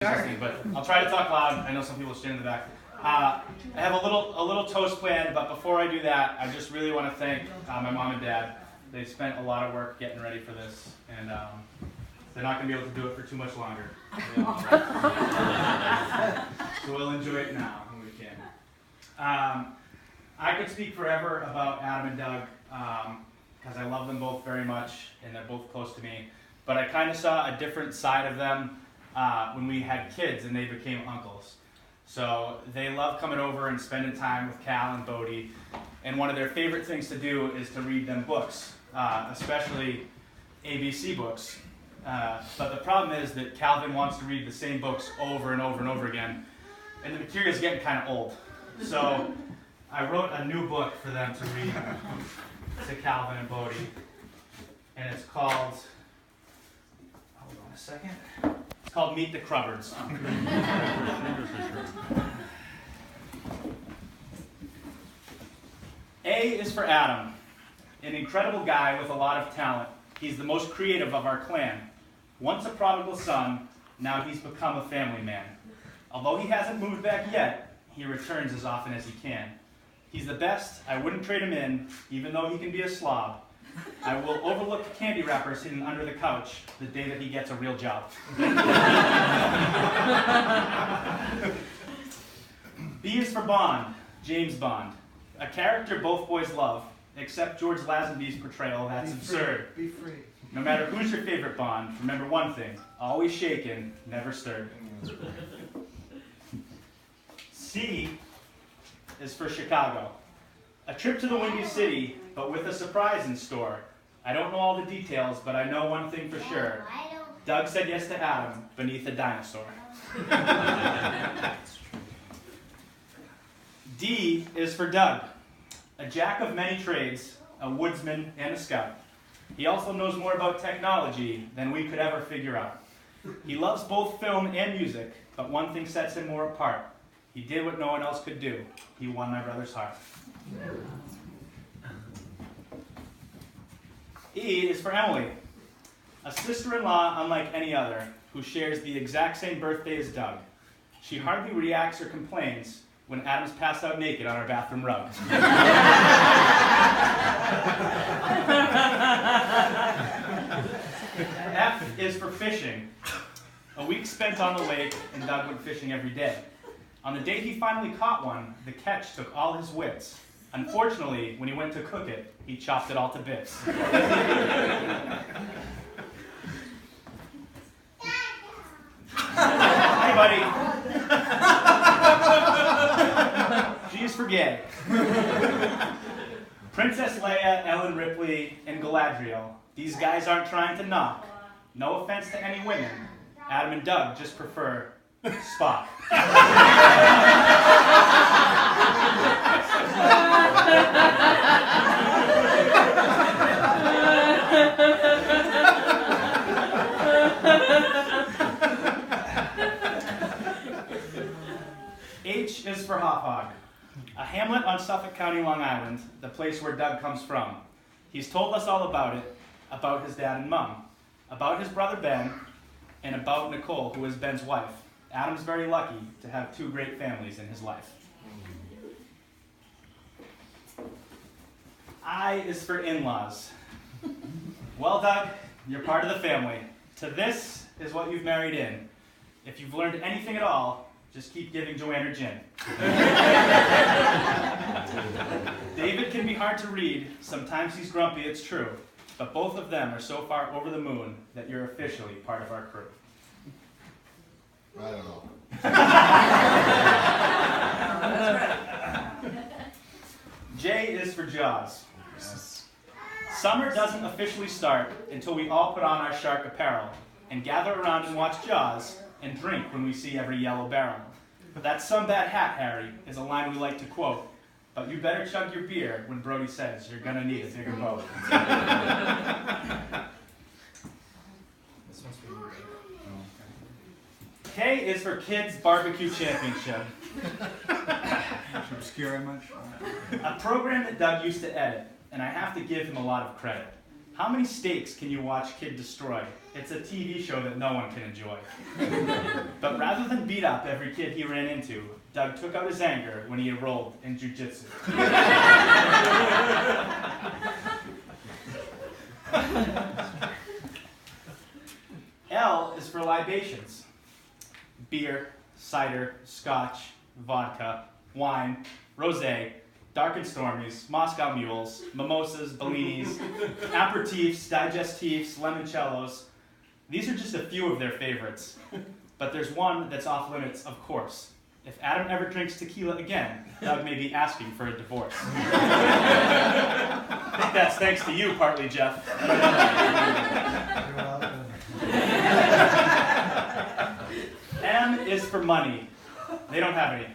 But I'll try to talk loud. I know some people stand in the back. I have a little toast planned, but before I do that, I just really want to thank my mom and dad. They spent a lot of work getting ready for this, and they're not going to be able to do it for too much longer. So we'll enjoy it now when we can. I could speak forever about Adam and Doug, because I love them both very much, and they're both close to me. But I kind of saw a different side of them when we had kids and they became uncles. So they love coming over and spending time with Cal and Bodie. And one of their favorite things to do is to read them books, especially ABC books. But the problem is that Calvin wants to read the same books over and over and over again. And the material is getting kind of old. So I wrote a new book for them to read to Calvin and Bodie. And it's called, hold on a second. It's called Meet the Crubbards. A is for Adam, an incredible guy with a lot of talent. He's the most creative of our clan. Once a prodigal son, now he's become a family man. Although he hasn't moved back yet, he returns as often as he can. He's the best, I wouldn't trade him in, even though he can be a slob. I will overlook the candy wrappers hidden under the couch the day that he gets a real job. B is for Bond, James Bond. A character both boys love, except George Lazenby's portrayal, that's absurd. Be free. No matter who's your favorite Bond, remember one thing, always shaken, never stirred. C is for Chicago. A trip to the Windy City, but with a surprise in store. I don't know all the details, but I know one thing for sure. Doug said yes to Adam beneath a dinosaur. D is for Doug. A jack of many trades, a woodsman, and a scout. He also knows more about technology than we could ever figure out. He loves both film and music, but one thing sets him more apart. He did what no one else could do. He won my brother's heart. E is for Emily, a sister-in-law unlike any other, who shares the exact same birthday as Doug. She hardly reacts or complains when Adam's passed out naked on our bathroom rug. F is for fishing. A week spent on the lake, and Doug went fishing every day. On the day he finally caught one, the catch took all his wits. Unfortunately, when he went to cook it, he chopped it all to bits. Hey, buddy. G is for gay. Princess Leia, Ellen Ripley, and Galadriel. These guys aren't trying to knock. No offense to any women. Adam and Doug just prefer Spock. H is for Hop Hog, a hamlet on Suffolk County, Long Island, the place where Doug comes from. He's told us all about it, about his dad and mom, about his brother Ben, and about Nicole, who is Ben's wife. Adam's very lucky to have two great families in his life. I is for in-laws. Well, Doug, you're part of the family. To this is what you've married in. If you've learned anything at all, just keep giving Joanne her gin. David can be hard to read. Sometimes he's grumpy, it's true. But both of them are so far over the moon that you're officially part of our crew. I don't know. J is for Jaws. Summer doesn't officially start until we all put on our shark apparel and gather around and watch Jaws and drink when we see every yellow barrel. That's some bad hat, Harry, is a line we like to quote, but you better chug your beer when Brody says you're gonna need a bigger boat. K is for Kids Barbecue Championship. Obscure much? A program that Doug used to edit, and I have to give him a lot of credit. How many steaks can you watch Kid destroy? It's a TV show that no one can enjoy. But rather than beat up every kid he ran into, Doug took out his anger when he enrolled in jiu-jitsu. L is for libations. Beer, cider, scotch, vodka, wine, rosé, dark and stormies, Moscow mules, mimosas, bellinis, aperitifs, digestifs, limoncellos. These are just a few of their favorites. But there's one that's off limits, of course. If Adam ever drinks tequila again, Doug may be asking for a divorce. I think that's thanks to you, partly, Jeff. M is for money. They don't have any.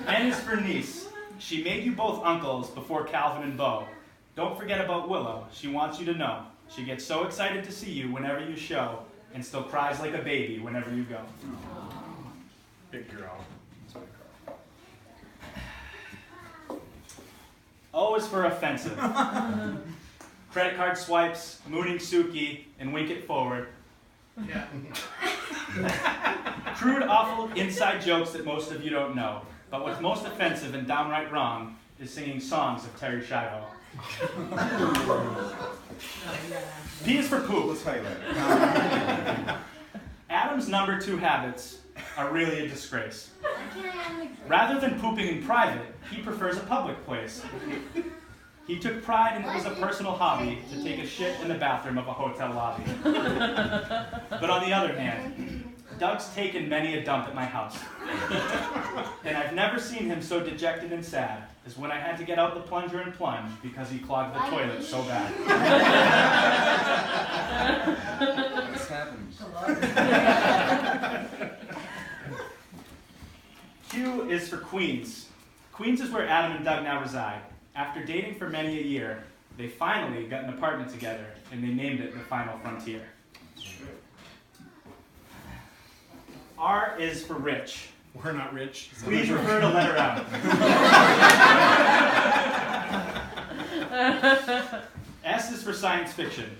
N is for niece. She made you both uncles before Calvin and Beau. Don't forget about Willow. She wants you to know. She gets so excited to see you whenever you show, and still cries like a baby whenever you go. Big girl. O is for offensive. Credit card swipes, mooning Suki, and wink it forward. Yeah. Crude, awful inside jokes that most of you don't know. But what's most offensive and downright wrong is singing songs of Terry Schiavo. P is for poop. Let's highlight it. Adam's number 2 habits are really a disgrace. Rather than pooping in private, he prefers a public place. He took pride in it was a personal hobby to take a shit in the bathroom of a hotel lobby. But on the other hand, Doug's taken many a dump at my house. And I've never seen him so dejected and sad as when I had to get out the plunger and plunge because he clogged the toilet so bad. This happens. Q is for Queens. Queens is where Adam and Doug now reside. After dating for many a year, they finally got an apartment together, and they named it the Final Frontier. R is for rich. We're not rich. Please refer to letter M. S is for science fiction.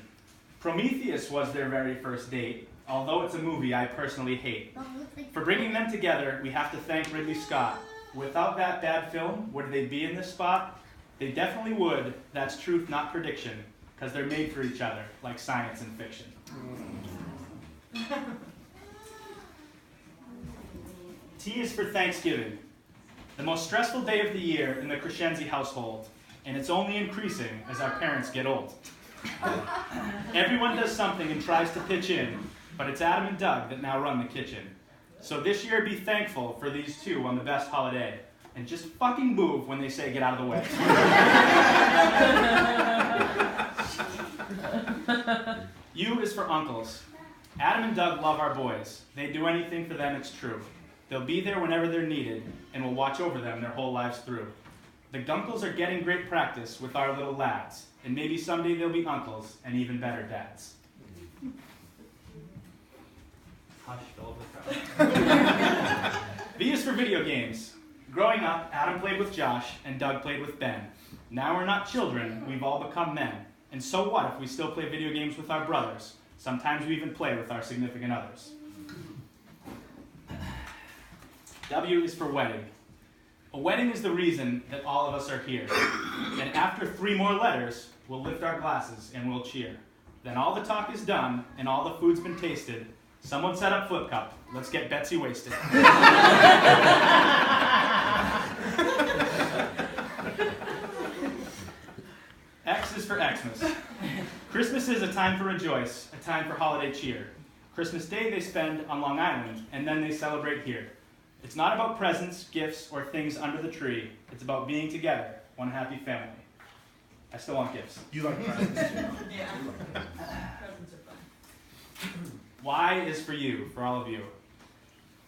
Prometheus was their very first date, although it's a movie I personally hate. For bringing them together, we have to thank Ridley Scott. Without that bad film, would they be in this spot? They definitely would. That's truth, not prediction, because they're made for each other, like science and fiction. T is for Thanksgiving, the most stressful day of the year in the Crescenzi household, and it's only increasing as our parents get old. Everyone does something and tries to pitch in, but it's Adam and Doug that now run the kitchen. So this year, be thankful for these two on the best holiday, and just fucking move when they say get out of the way. U is for uncles. Adam and Doug love our boys. They do anything for them, it's true. They'll be there whenever they're needed, and will watch over them their whole lives through. The gunkles are getting great practice with our little lads, and maybe someday they'll be uncles and even better dads. Hush, all the crowd. V is for video games. Growing up, Adam played with Josh, and Doug played with Ben. Now we're not children, we've all become men. And so what if we still play video games with our brothers? Sometimes we even play with our significant others. W is for wedding. A wedding is the reason that all of us are here. And after 3 more letters, we'll lift our glasses and we'll cheer. Then all the talk is done and all the food's been tasted. Someone set up Flip Cup. Let's get Betsy wasted. X is for Xmas. Christmas is a time to rejoice, a time for holiday cheer. Christmas Day they spend on Long Island, and then they celebrate here. It's not about presents, gifts, or things under the tree. It's about being together, one happy family. I still want gifts. You like presents too. Yeah. Presents are fun. Y is for you, for all of you.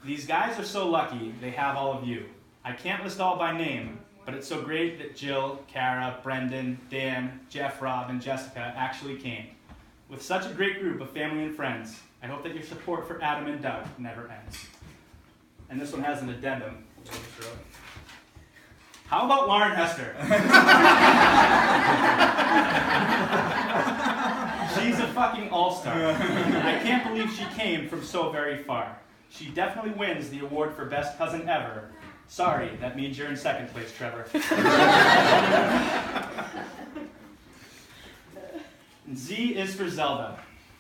These guys are so lucky they have all of you. I can't list all by name, but it's so great that Jill, Kara, Brendan, Dan, Jeff, Rob, and Jessica actually came. With such a great group of family and friends, I hope that your support for Adam and Doug never ends. And this one has an addendum. How about Lauren Hester? She's a fucking all-star. I can't believe she came from so very far. She definitely wins the award for best cousin ever. Sorry, that means you're in second place, Trevor. Z is for Zelda,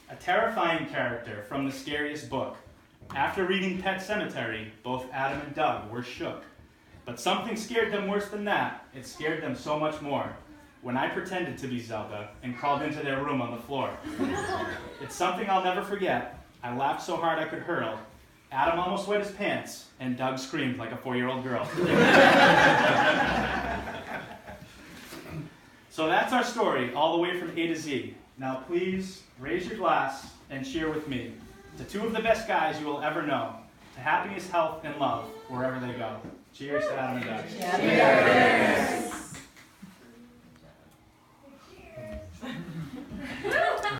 a terrifying character from the scariest book. After reading Pet Sematary, both Adam and Doug were shook. But something scared them worse than that. It scared them so much more. When I pretended to be Zelda and crawled into their room on the floor. It's something I'll never forget. I laughed so hard I could hurl. Adam almost wet his pants, and Doug screamed like a 4-year-old girl. So that's our story, all the way from A to Z. Now please, raise your glass and cheer with me to two of the best guys you will ever know, to happiness, health, and love, wherever they go. Cheers to Adam and Doug. Cheers.